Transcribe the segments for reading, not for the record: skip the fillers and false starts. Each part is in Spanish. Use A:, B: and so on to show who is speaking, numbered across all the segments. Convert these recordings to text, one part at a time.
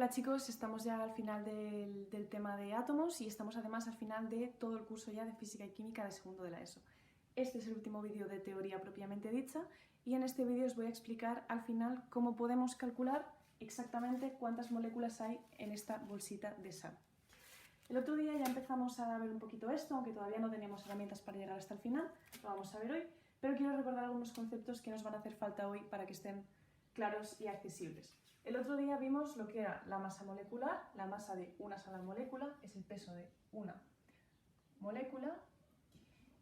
A: Hola chicos, estamos ya al final del tema de átomos y estamos además al final de todo el curso ya de Física y Química de segundo de la ESO. Este es el último vídeo de teoría propiamente dicha y en este vídeo os voy a explicar al final cómo podemos calcular exactamente cuántas moléculas hay en esta bolsita de sal. El otro día ya empezamos a ver un poquito esto, aunque todavía no teníamos herramientas para llegar hasta el final, lo vamos a ver hoy, pero quiero recordar algunos conceptos que nos van a hacer falta hoy para que estén claros y accesibles. El otro día vimos lo que era la masa molecular, la masa de una sola molécula, es el peso de una molécula,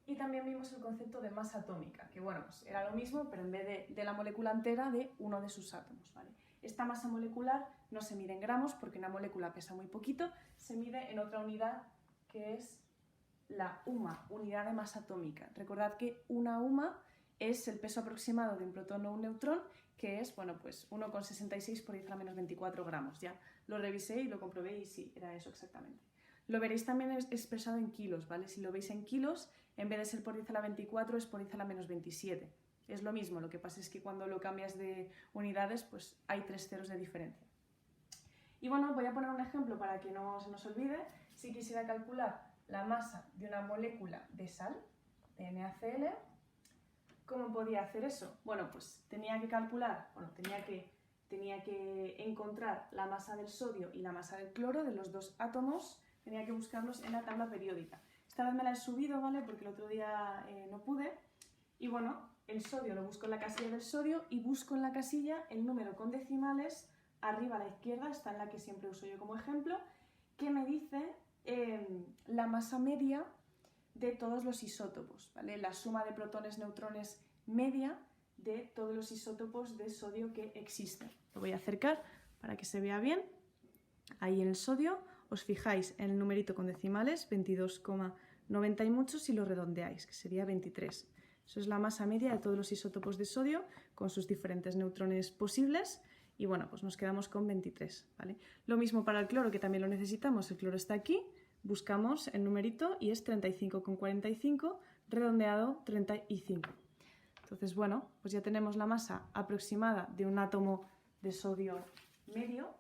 A: y también vimos el concepto de masa atómica, que bueno, pues era lo mismo, pero en vez de la molécula entera, de uno de sus átomos, ¿vale? Esta masa molecular no se mide en gramos porque una molécula pesa muy poquito, se mide en otra unidad que es la UMA, unidad de masa atómica. Recordad que una UMA es el peso aproximado de un protón o un neutrón, que es, bueno, pues 1,66 por 10 a la menos 24 gramos. Ya lo revisé y lo comprobé y sí, era eso exactamente. Lo veréis también expresado en kilos, ¿vale? Si lo veis en kilos, en vez de ser por 10 a la 24 es por 10 a la menos 27. Es lo mismo, lo que pasa es que cuando lo cambias de unidades, pues hay 3 ceros de diferencia. Y bueno, voy a poner un ejemplo para que no se nos olvide. Si quisiera calcular la masa de una molécula de sal, de NaCl, ¿cómo podía hacer eso? Bueno, pues tenía que calcular, tenía que encontrar la masa del sodio y la masa del cloro, de los dos átomos, tenía que buscarlos en la tabla periódica. Esta vez me la he subido, ¿vale? Porque el otro día no pude. Y bueno, el sodio lo busco en la casilla del sodio y busco en la casilla el número con decimales, arriba a la izquierda, está en la que siempre uso yo como ejemplo, que me dice la masa media de todos los isótopos, ¿vale? La suma de protones, neutrones media de todos los isótopos de sodio que existen. Lo voy a acercar para que se vea bien. Ahí en el sodio os fijáis en el numerito con decimales, 22,90 y muchos, si lo redondeáis, que sería 23. Eso es la masa media de todos los isótopos de sodio con sus diferentes neutrones posibles. Y bueno, pues nos quedamos con 23, ¿vale? Lo mismo para el cloro, que también lo necesitamos. El cloro está aquí, buscamos el numerito y es 35,45, redondeado 35. Entonces, bueno, pues ya tenemos la masa aproximada de un átomo de sodio medio,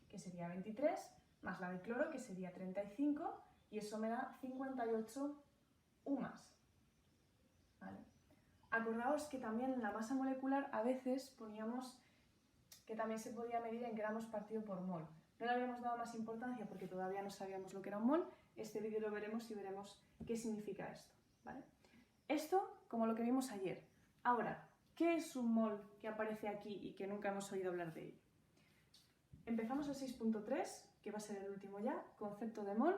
A: que sería 23, más la de cloro, que sería 35, y eso me da 58 UMAS. ¿Vale? Acordaos que también en la masa molecular a veces poníamos que también se podía medir en gramos partido por mol. No le habíamos dado más importancia porque todavía no sabíamos lo que era un mol. Este vídeo lo veremos y veremos qué significa esto, ¿vale? Esto como lo que vimos ayer. Ahora, ¿qué es un mol que aparece aquí y que nunca hemos oído hablar de ello? Empezamos el 6.3, que va a ser el último ya, concepto de mol,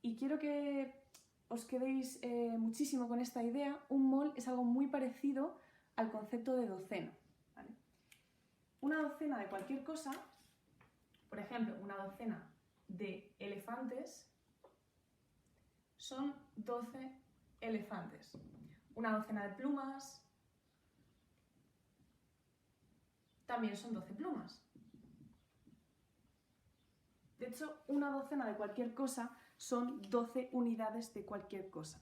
A: y quiero que os quedéis muchísimo con esta idea. Un mol es algo muy parecido al concepto de docena, ¿vale? Una docena de cualquier cosa, por ejemplo, una docena de elefantes, son 12 elefantes. Una docena de plumas también son 12 plumas. De hecho, una docena de cualquier cosa son 12 unidades de cualquier cosa.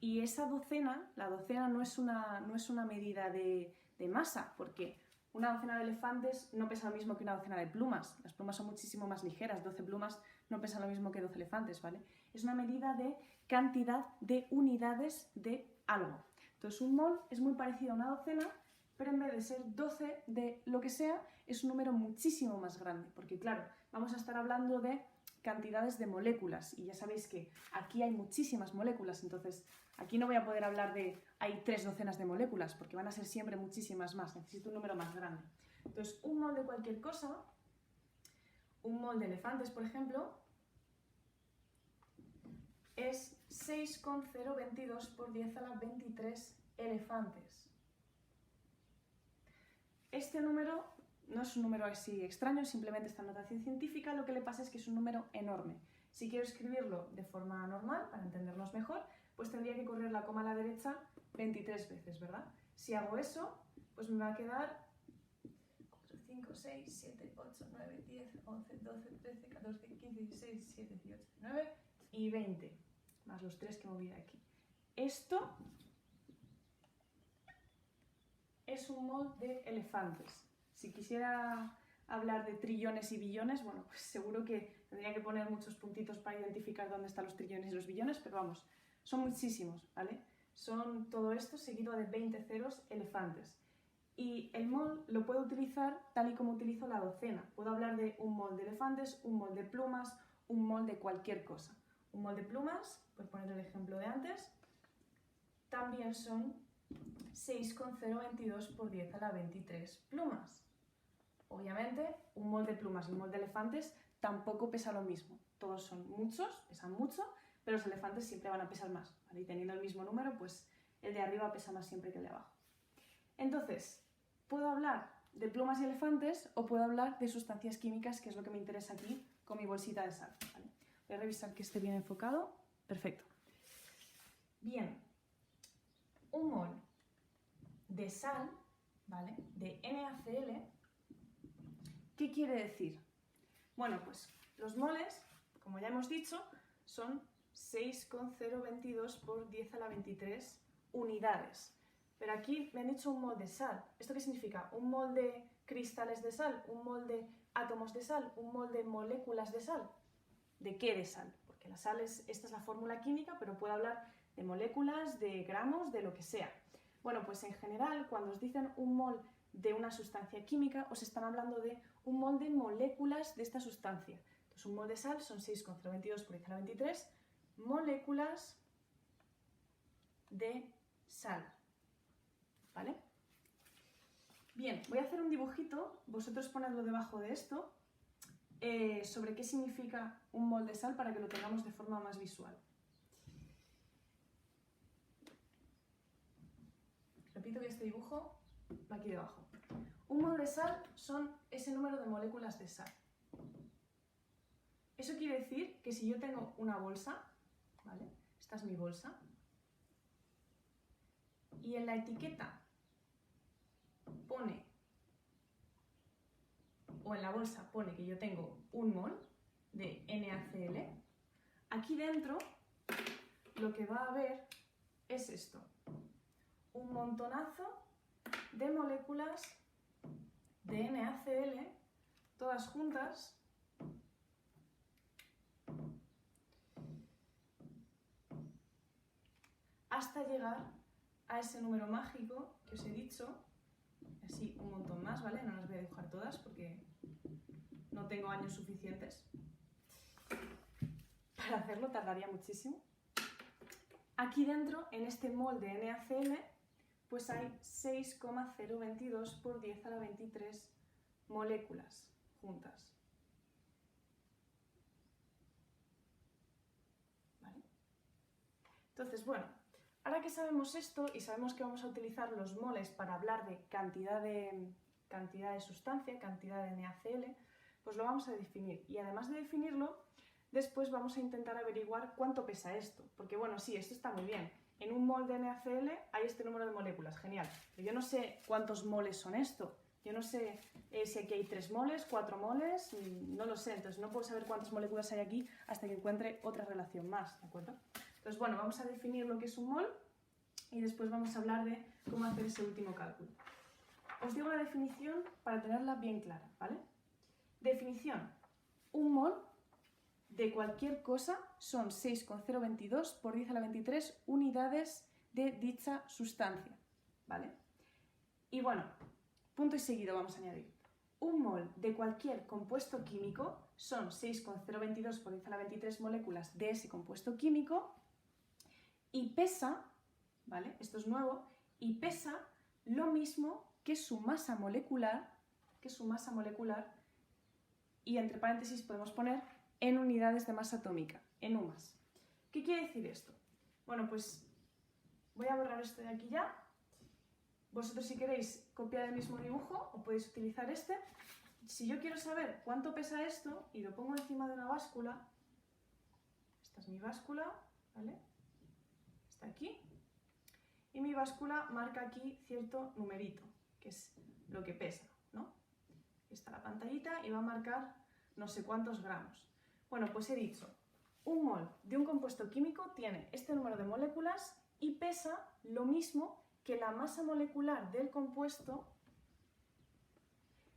A: Y esa docena, la docena no es una medida de masa, porque una docena de elefantes no pesa lo mismo que una docena de plumas. Las plumas son muchísimo más ligeras, 12 plumas no pesan lo mismo que 12 elefantes, ¿vale? Es una medida de cantidad de unidades de algo. Entonces un mol es muy parecido a una docena, pero en vez de ser 12 de lo que sea, es un número muchísimo más grande, porque claro, vamos a estar hablando de cantidades de moléculas, y ya sabéis que aquí hay muchísimas moléculas, entonces aquí no voy a poder hablar de hay 3 docenas de moléculas, porque van a ser siempre muchísimas más, necesito un número más grande. Entonces, un mol de cualquier cosa, un mol de elefantes, por ejemplo, es 6,022 por 10 a la 23 elefantes. Este número no es un número así extraño, simplemente esta notación científica, lo que le pasa es que es un número enorme. Si quiero escribirlo de forma normal, para entendernos mejor, pues tendría que correr la coma a la derecha 23 veces, ¿verdad? Si hago eso, pues me va a quedar 4, 5, 6, 7, 8, 9, 10, 11, 12, 13, 14, 15, 16, 17, 18, 19 y 20, más los 3 que me voy de aquí. Esto es un mol de elefantes. Si quisiera hablar de trillones y billones, bueno, pues seguro que tendría que poner muchos puntitos para identificar dónde están los trillones y los billones, pero vamos, son muchísimos, ¿vale? Son todo esto seguido de 20 ceros elefantes. Y el mol lo puedo utilizar tal y como utilizo la docena. Puedo hablar de un mol de elefantes, un mol de plumas, un mol de cualquier cosa. Un mol de plumas, por poner el ejemplo de antes, también son 6,022 por 10 a la 23 plumas. Obviamente, un mol de plumas y un mol de elefantes tampoco pesa lo mismo. Todos son muchos, pesan mucho, pero los elefantes siempre van a pesar más, ¿vale? Y teniendo el mismo número, pues el de arriba pesa más siempre que el de abajo. Entonces, puedo hablar de plumas y elefantes o puedo hablar de sustancias químicas, que es lo que me interesa aquí con mi bolsita de sal, ¿vale? Voy a revisar que esté bien enfocado. Perfecto. Bien, un mol de sal, ¿vale? De NaCl, ¿qué quiere decir? Bueno, pues los moles, como ya hemos dicho, son 6,022 por 10 a la 23 unidades. Pero aquí me han dicho un mol de sal. ¿Esto qué significa? ¿Un mol de cristales de sal? ¿Un mol de átomos de sal? ¿Un mol de moléculas de sal? ¿De qué de sal? Porque la sal esta es la fórmula química, pero puedo hablar de moléculas, de gramos, de lo que sea. Bueno, pues en general, cuando os dicen un mol de una sustancia química, os están hablando de un mol de moléculas de esta sustancia. Entonces, un mol de sal son 6,022 por 10 a la 23 moléculas de sal. ¿Vale? Bien, voy a hacer un dibujito, vosotros ponedlo debajo de esto, sobre qué significa un mol de sal para que lo tengamos de forma más visual. Repito que este dibujo va aquí debajo. Un mol de sal son ese número de moléculas de sal. Eso quiere decir que si yo tengo una bolsa, ¿vale? Esta es mi bolsa, y en la etiqueta pone, o en la bolsa pone que yo tengo un mol de NaCl, aquí dentro lo que va a haber es esto, un montonazo de moléculas de NaCl, todas juntas, hasta llegar a ese número mágico que os he dicho, así un montón más, ¿vale? No las voy a dibujar todas porque no tengo años suficientes para hacerlo, tardaría muchísimo. Aquí dentro, en este mol de NaCl, pues hay 6,022 por 10 a la 23 moléculas juntas. ¿Vale? Entonces, bueno, ahora que sabemos esto y sabemos que vamos a utilizar los moles para hablar de cantidad de sustancia, cantidad de NaCl, pues lo vamos a definir. Y además de definirlo, después vamos a intentar averiguar cuánto pesa esto. Porque bueno, sí, esto está muy bien. En un mol de NaCl hay este número de moléculas, genial. Pero yo no sé cuántos moles son esto. Yo no sé si aquí hay 3 moles, 4 moles, no lo sé. Entonces no puedo saber cuántas moléculas hay aquí hasta que encuentre otra relación más, ¿de acuerdo? Entonces bueno, vamos a definir lo que es un mol y después vamos a hablar de cómo hacer ese último cálculo. Os digo la definición para tenerla bien clara, ¿vale? Definición. Un mol de cualquier cosa son 6,022 por 10 a la 23 unidades de dicha sustancia, ¿vale? Y bueno, punto y seguido vamos a añadir. Un mol de cualquier compuesto químico son 6,022 por 10 a la 23 moléculas de ese compuesto químico y pesa, ¿vale? Esto es nuevo, y pesa lo mismo que su masa molecular, y entre paréntesis podemos poner en unidades de masa atómica, en UMAS. ¿Qué quiere decir esto? Bueno, pues voy a borrar esto de aquí ya. Vosotros si queréis copiar el mismo dibujo o podéis utilizar este. Si yo quiero saber cuánto pesa esto y lo pongo encima de una báscula, esta es mi báscula, ¿vale? Está aquí. Y mi báscula marca aquí cierto numerito, que es lo que pesa, ¿no? Está la pantallita y va a marcar no sé cuántos gramos. Bueno, pues he dicho, un mol de un compuesto químico tiene este número de moléculas y pesa lo mismo que la masa molecular del compuesto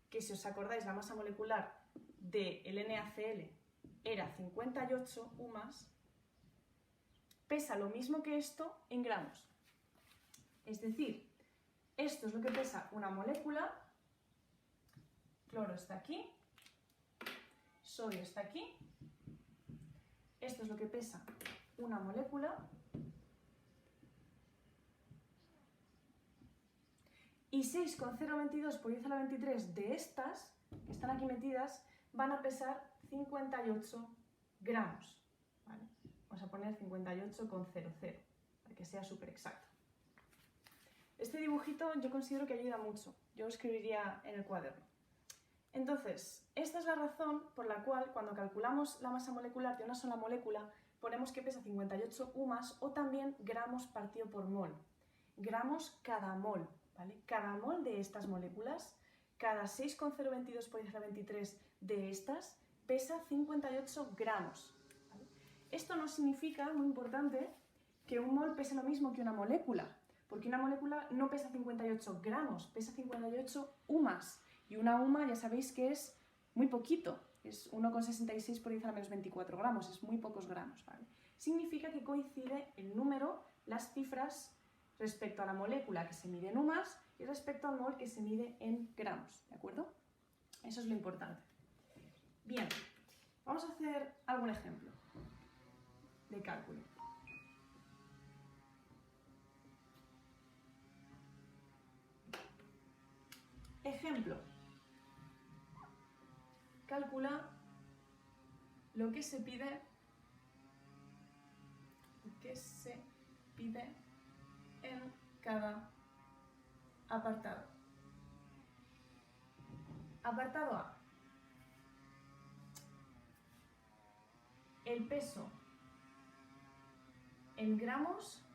A: que si os acordáis la masa molecular del NaCl era 58 UMAS, pesa lo mismo que esto en gramos. Es decir, esto es lo que pesa una molécula, cloro está aquí, sodio está aquí, esto es lo que pesa una molécula y 6,022 por 10 a la 23 de estas, que están aquí metidas, van a pesar 58 gramos. ¿Vale? Vamos a poner 58,00 para que sea súper exacto. Este dibujito yo considero que ayuda mucho, yo lo escribiría en el cuaderno. Entonces, esta es la razón por la cual cuando calculamos la masa molecular de una sola molécula ponemos que pesa 58 UMAS o también gramos partido por mol. Gramos cada mol, ¿vale? Cada mol de estas moléculas, cada 6,022 por 10 a la 23 de estas, pesa 58 gramos. ¿Vale? Esto no significa, muy importante, que un mol pese lo mismo que una molécula, porque una molécula no pesa 58 gramos, pesa 58 UMAS. Y una UMA ya sabéis que es muy poquito, es 1,66 por 10 a la menos 24 gramos, es muy pocos gramos, ¿vale? Significa que coincide el número, las cifras, respecto a la molécula que se mide en UMAS y respecto al mol que se mide en gramos, ¿de acuerdo? Eso es lo importante. Bien, vamos a hacer algún ejemplo de cálculo. Ejemplo. Calcula lo que se pide en cada apartado. Apartado A. El peso en gramos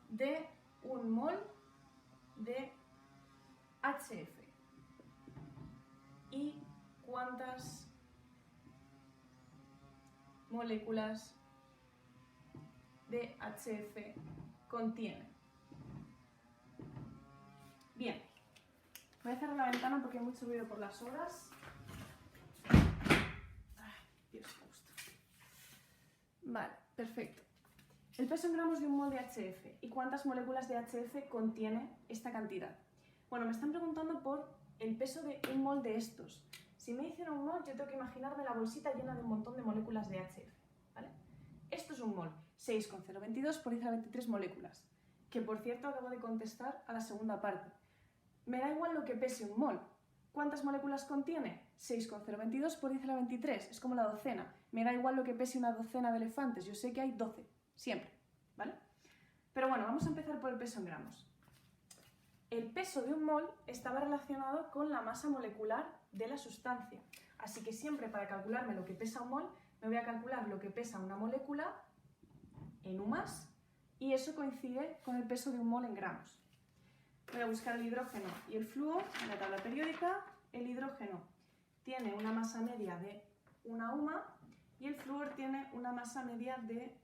A: de un mol de HF. ¿Y cuántas moléculas de HF contiene? Bien, voy a cerrar la ventana porque hay mucho ruido por las horas. Ay, Dios, qué gusto. Vale, perfecto. El peso en gramos de un mol de HF. ¿Y cuántas moléculas de HF contiene esta cantidad? Bueno, me están preguntando por el peso de un mol de estos. Si me dicen un mol, yo tengo que imaginarme la bolsita llena de un montón de moléculas de HF, ¿vale? Esto es un mol, 6,022 por 10 a la 23 moléculas, que por cierto acabo de contestar a la segunda parte. Me da igual lo que pese un mol. ¿Cuántas moléculas contiene? 6,022 por 10 a la 23, es como la docena. Me da igual lo que pese una docena de elefantes, yo sé que hay 12, siempre, ¿vale? Pero bueno, vamos a empezar por el peso en gramos. El peso de un mol estaba relacionado con la masa molecular de la sustancia. Así que siempre para calcularme lo que pesa un mol, me voy a calcular lo que pesa una molécula en UMAS y eso coincide con el peso de un mol en gramos. Voy a buscar el hidrógeno y el flúor en la tabla periódica. El hidrógeno tiene una masa media de 1 UMA y el flúor tiene una masa media de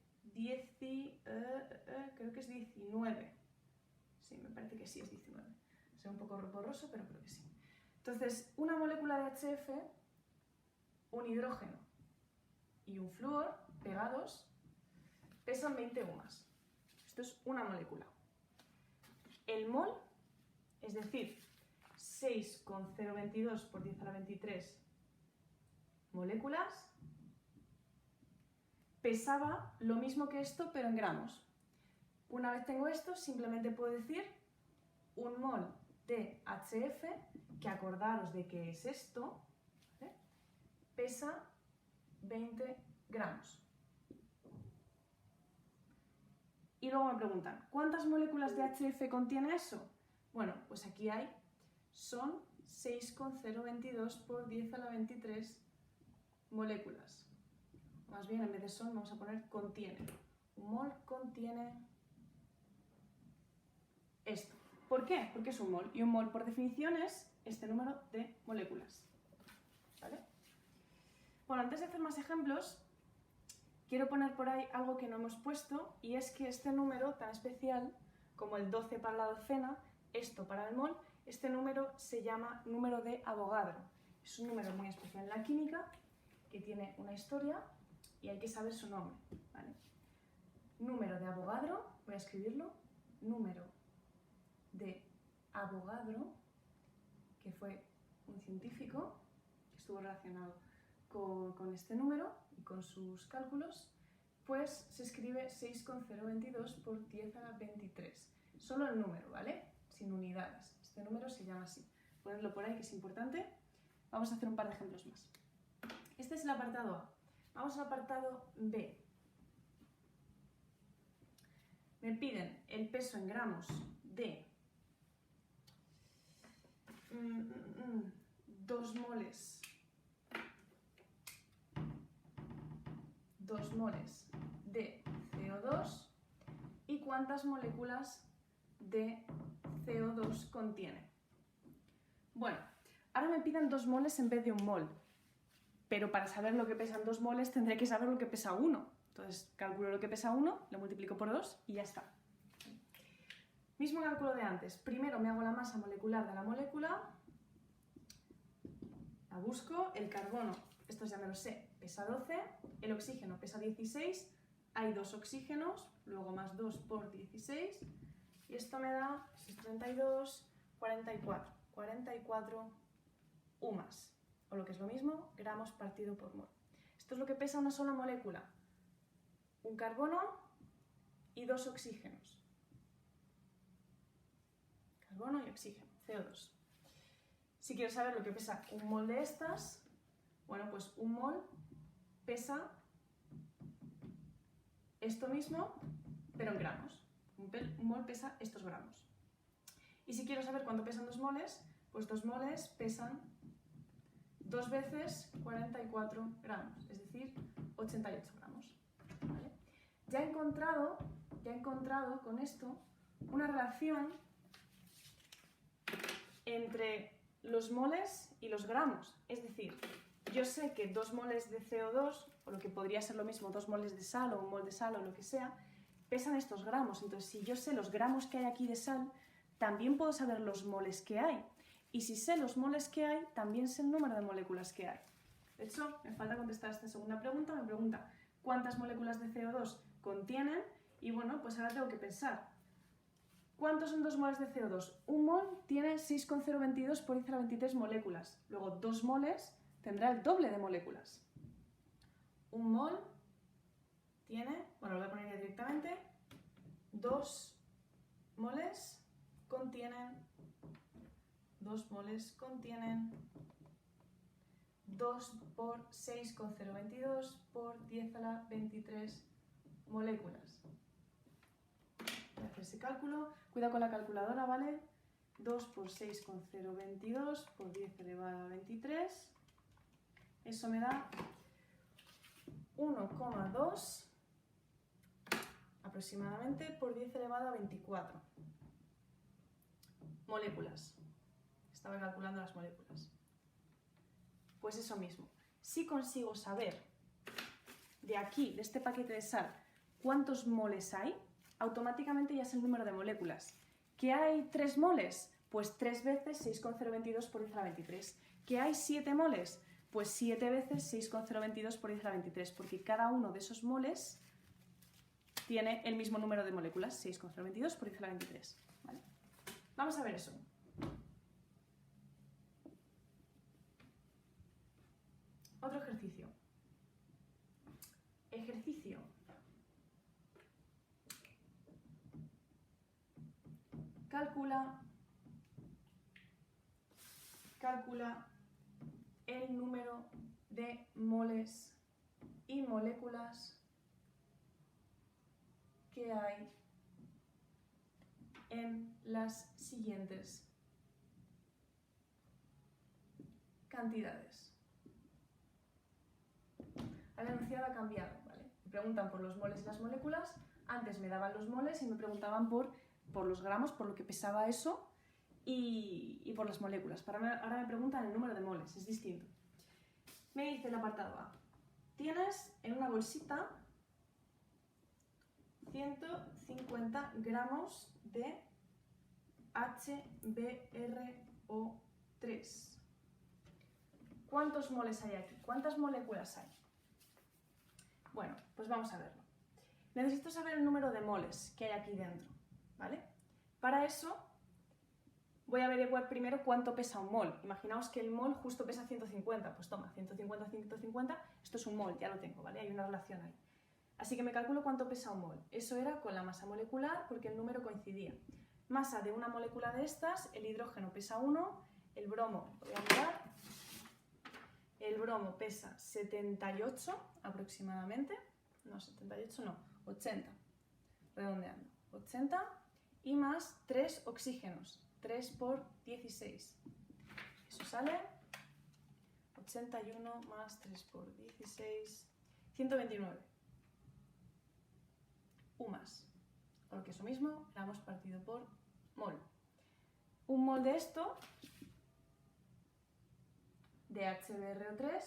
A: creo que es 19. Sí, me parece que sí es 19. Es un poco borroso, pero creo que sí. Entonces, una molécula de HF, un hidrógeno y un flúor pegados pesan 20 UMAS. Esto es una molécula. El mol, es decir, 6,022 por 10 a la 23 moléculas, pesaba lo mismo que esto, pero en gramos. Una vez tengo esto, simplemente puedo decir un mol de HF, que acordaros de que es esto, ¿vale? Pesa 20 gramos. Y luego me preguntan, ¿cuántas moléculas de HF contiene eso? Bueno, pues aquí hay, son 6,022 por 10 a la 23 moléculas. Más bien, en vez de son, vamos a poner contiene. Un mol contiene esto. ¿Por qué? Porque es un mol. Y un mol, por definición, es este número de moléculas. ¿Vale? Bueno, antes de hacer más ejemplos, quiero poner por ahí algo que no hemos puesto, y es que este número tan especial, como el 12 para la docena, esto para el mol, Este número se llama número de Avogadro. Es un número muy especial en la química que tiene una historia y hay que saber su nombre, ¿vale? Número de Avogadro, voy a escribirlo, número de Avogadro, que fue un científico que estuvo relacionado con este número y con sus cálculos, pues se escribe 6,022 por 10 a la 23. Solo el número, ¿vale? Sin unidades. Este número se llama así. Ponedlo por ahí, que es importante. Vamos a hacer un par de ejemplos más. Este es el apartado A. Vamos al apartado B. Me piden el peso en gramos de 2 moles de CO2 y cuántas moléculas de CO2 contiene. Bueno, ahora me piden 2 moles en vez de 1 mol, pero para saber lo que pesan 2 moles tendré que saber lo que pesa 1. Entonces calculo lo que pesa 1, lo multiplico por 2 y ya está. Mismo cálculo de antes. Primero me hago la masa molecular de la molécula, la busco, el carbono, esto ya me lo sé, pesa 12, el oxígeno pesa 16, hay 2 oxígenos, luego más 2 por 16, y esto me da 32, 44 UMAS, o lo que es lo mismo, gramos partido por mol. Esto es lo que pesa una sola molécula, un carbono y 2 oxígenos. Carbono y oxígeno, CO2. Si quiero saber lo que pesa un mol de estas, bueno, pues un mol pesa esto mismo, pero en gramos. Un mol pesa estos gramos. Y si quiero saber cuánto pesan 2 moles, pues 2 moles pesan 2 veces 44 gramos, es decir, 88 gramos. ¿Vale? Ya he encontrado con esto una relación entre los moles y los gramos. Es decir, yo sé que 2 moles de CO2, o lo que podría ser lo mismo, 2 moles de sal o 1 mol de sal o lo que sea, pesan estos gramos. Entonces, si yo sé los gramos que hay aquí de sal, también puedo saber los moles que hay. Y si sé los moles que hay, también sé el número de moléculas que hay. De hecho, me falta contestar esta segunda pregunta. Me pregunta cuántas moléculas de CO2 contienen. Y bueno, pues ahora tengo que pensar. ¿Cuántos son 2 moles de CO2? Un mol tiene 6,022 por 10 a la 23 moléculas. Luego, 2 moles tendrá el doble de moléculas. Un mol tiene, bueno, lo voy a poner ya directamente, 2 moles contienen 2 por 6,022 por 10 a la 23 moléculas. Voy a hacer ese cálculo. Cuidado con la calculadora, ¿vale? 2 por 6,022 por 10 elevado a 23. Eso me da 1,2 aproximadamente por 10 elevado a 24 moléculas. Estaba calculando las moléculas. Pues eso mismo. Si consigo saber de aquí, de este paquete de sal, cuántos moles hay, automáticamente ya es el número de moléculas. ¿Que hay 3 moles? Pues 3 veces 6,022 por 10 a la 23. ¿Que hay 7 moles? Pues 7 veces 6,022 por 10 a la 23, porque cada uno de esos moles tiene el mismo número de moléculas, 6,022 por 10 a la 23. ¿Vale? Vamos a ver eso. Otro ejercicio. Ejercicio. Calcula el número de moles y moléculas que hay en las siguientes cantidades. El enunciado ha cambiado, ¿vale? Me preguntan por los moles y las moléculas. Antes me daban los moles y me preguntaban por los gramos, por lo que pesaba eso, y por las moléculas. Ahora me preguntan el número de moles, es distinto. Me dice el apartado A. Tienes en una bolsita 150 gramos de HBr NO3. ¿Cuántos moles hay aquí? ¿Cuántas moléculas hay? Bueno, pues vamos a verlo. Necesito saber el número de moles que hay aquí dentro, ¿vale? Para eso voy a averiguar primero cuánto pesa un mol. Imaginaos que el mol justo pesa 150, pues toma, 150, 150, esto es un mol, ya lo tengo, ¿vale? Hay una relación ahí. Así que me calculo cuánto pesa un mol. Eso era con la masa molecular porque el número coincidía. Masa de una molécula de estas, el hidrógeno pesa 1, el bromo, lo voy a mirar, el bromo pesa 78 aproximadamente, no 78, no, 80, redondeando, 80 y más 3 oxígenos, 3 por 16, eso sale 81 más 3 por 16, 129, U más, o lo que es lo mismo, la hemos partido por mol. Un mol de esto, de HbRO3,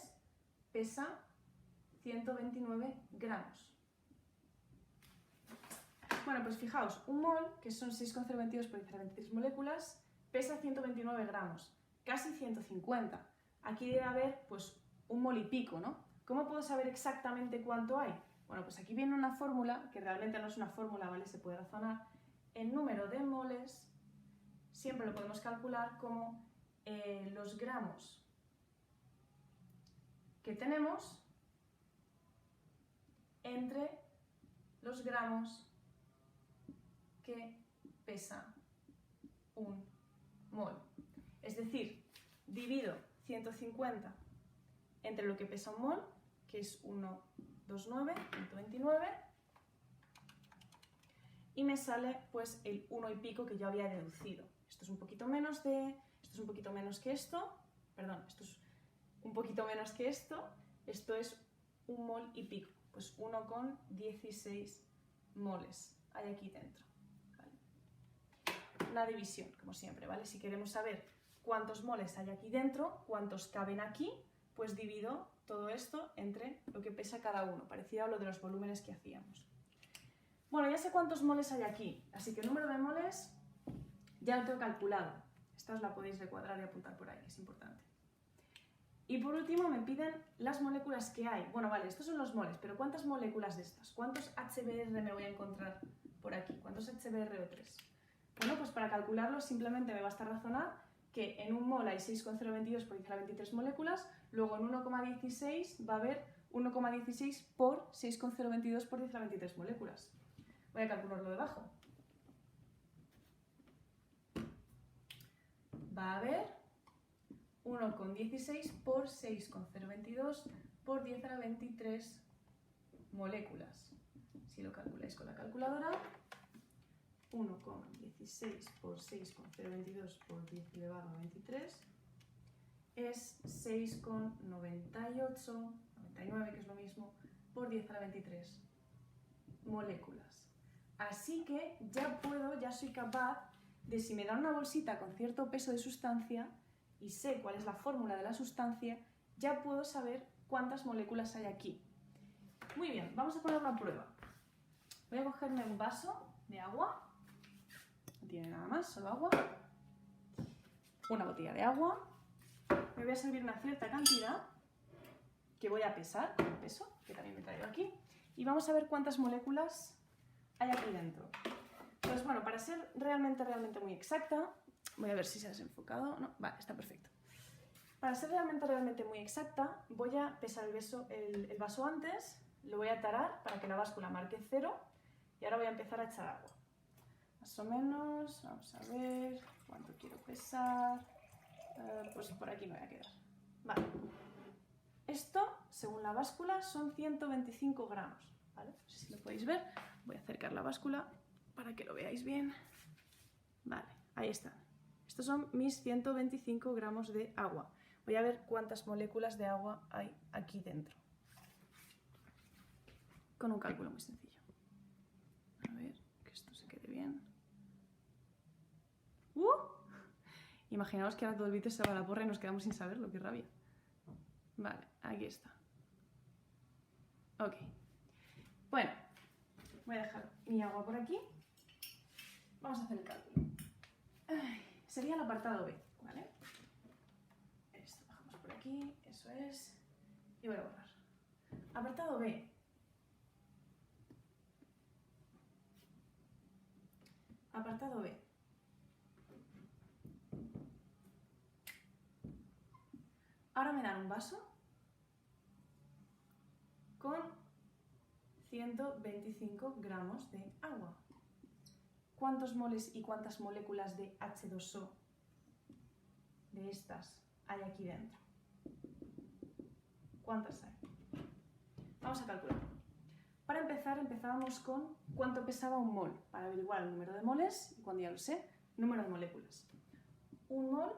A: pesa 129 gramos. Bueno, pues fijaos, un mol, que son 6,022 por 1023 moléculas, pesa 129 gramos, casi 150. Aquí debe haber, pues, un mol y pico, ¿no? ¿Cómo puedo saber exactamente cuánto hay? Bueno, pues aquí viene una fórmula, que realmente no es una fórmula, ¿vale? Se puede razonar. El número de moles siempre lo podemos calcular como los gramos que tenemos entre los gramos que pesa un mol. Es decir, divido 150 entre lo que pesa un mol, que es 129, y me sale pues el 1 y pico que yo había deducido. Esto es un poquito menos esto es un poquito menos que esto, perdón, esto es un poquito menos que esto es un mol y pico, pues 1,16 moles hay aquí dentro. ¿Vale? Una división, como siempre, ¿vale? Si queremos saber cuántos moles hay aquí dentro, cuántos caben aquí, pues divido todo esto entre lo que pesa cada uno, parecido a lo de los volúmenes que hacíamos. Bueno, ya sé cuántos moles hay aquí, así que el número de moles ya lo tengo calculado. Esta os la podéis recuadrar y apuntar por ahí, que es importante. Y por último me piden las moléculas que hay. Bueno, vale, estos son los moles, pero ¿cuántas moléculas de estas? ¿Cuántos HBr me voy a encontrar por aquí? ¿Cuántos HbRO3? Bueno, pues para calcularlo simplemente me basta razonar que en un mol hay 6,022 por 10 a la 23 moléculas, luego en 1,16 va a haber 1,16 por 6,022 por 10 a la 23 moléculas. Voy a calcularlo debajo. Va a haber 1,16 por 6,022 por 10 a la 23 moléculas. Si lo calculáis con la calculadora, 1,16 por 6,022 por 10 elevado a 23 es 6,98, 99 que es lo mismo, por 10 a la 23 moléculas. Así que ya soy capaz de, si me dan una bolsita con cierto peso de sustancia y sé cuál es la fórmula de la sustancia, ya puedo saber cuántas moléculas hay aquí. Muy bien, vamos a poner una prueba. Voy a cogerme un vaso de agua, no tiene nada más, solo agua, una botella de agua, me voy a servir una cierta cantidad que voy a pesar, el peso, que también me he traído aquí, y vamos a ver cuántas moléculas hay aquí dentro. Pues bueno, para ser realmente muy exacta, voy a ver si se ha desenfocado, no, vale, está perfecto. Para ser realmente muy exacta, voy a pesar el vaso antes, lo voy a tarar para que la báscula marque 0 y ahora voy a empezar a echar agua. Más o menos, vamos a ver cuánto quiero pesar, pues por aquí me voy a quedar. Vale. Esto, según la báscula, son 125 gramos, ¿vale? No sé si lo podéis ver, voy a acercar la báscula para que lo veáis bien. Vale, ahí están. Estos son mis 125 gramos de agua. Voy a ver cuántas moléculas de agua hay aquí dentro. Con un cálculo muy sencillo. A ver, que esto se quede bien. Imaginaos que ahora todo el vídeo se va a la porra y nos quedamos sin saberlo, qué rabia. Vale, aquí está. Ok. Bueno, voy a dejar mi agua por aquí. Vamos a hacer el cálculo. Sería el apartado B. ¿vale? Esto bajamos por aquí, eso es, y voy a borrar. Apartado B. Apartado B. Ahora me dan un vaso con 125 gramos de agua. ¿Cuántos moles y cuántas moléculas de H2O de estas hay aquí dentro? ¿Cuántas hay? Vamos a calcular. Para empezar, empezábamos con cuánto pesaba un mol, para averiguar el número de moles, y cuando ya lo sé, número de moléculas. Un mol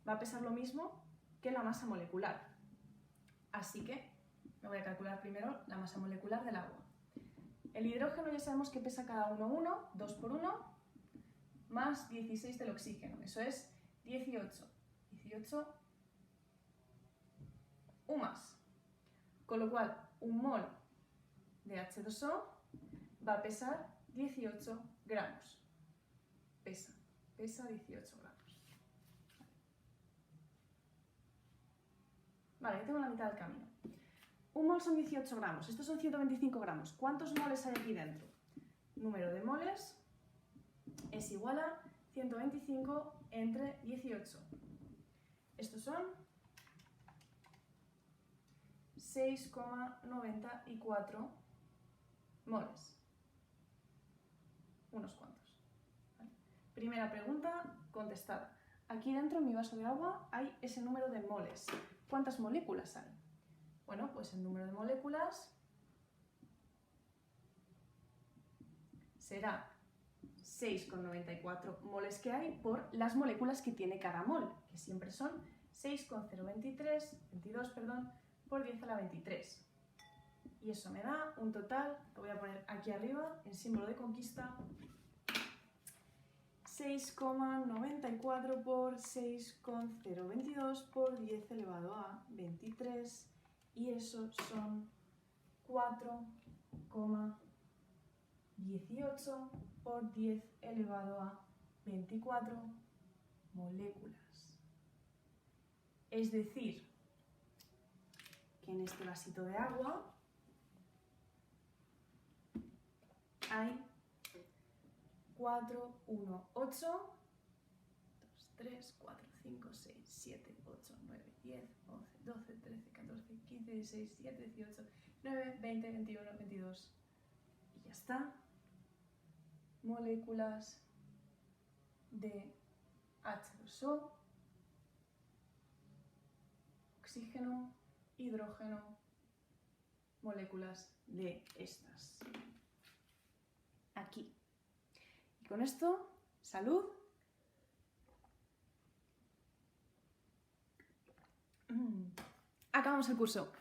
A: va a pesar lo mismo que la masa molecular. Así que me voy a calcular primero la masa molecular del agua. El hidrógeno ya sabemos que pesa cada uno 1, 2 por 1, más 16 del oxígeno, eso es 18. 18 U más. Con lo cual, un mol de H2O va a pesar 18 gramos. Pesa 18 gramos. Vale, ya tengo la mitad del camino. Un mol son 18 gramos, estos son 125 gramos. ¿Cuántos moles hay aquí dentro? Número de moles es igual a 125 entre 18. Estos son 6,94 moles. Unos cuantos. ¿Vale? Primera pregunta contestada. Aquí dentro en mi vaso de agua hay ese número de moles. ¿Cuántas moléculas hay? Bueno, pues el número de moléculas será 6,94 moles que hay por las moléculas que tiene cada mol, que siempre son 6,022 por 10 a la 23. Y eso me da un total, lo voy a poner aquí arriba, en símbolo de conquista, 6,94 por 6,022 por 10 elevado a 23, y eso son 4,18 por 10 elevado a 24 moléculas. Es decir, que en este vasito de agua hay 4, 1, 8, 2, 3, 4, 5, 6, 7, 8, 9, 10, 11, 12, 13, 14, 15, 16, 17, 18, 19, 20, 21, 22. Y ya está. Moléculas de H2O, oxígeno, hidrógeno, moléculas de estas. Aquí. Y con esto, salud. Acabamos el curso.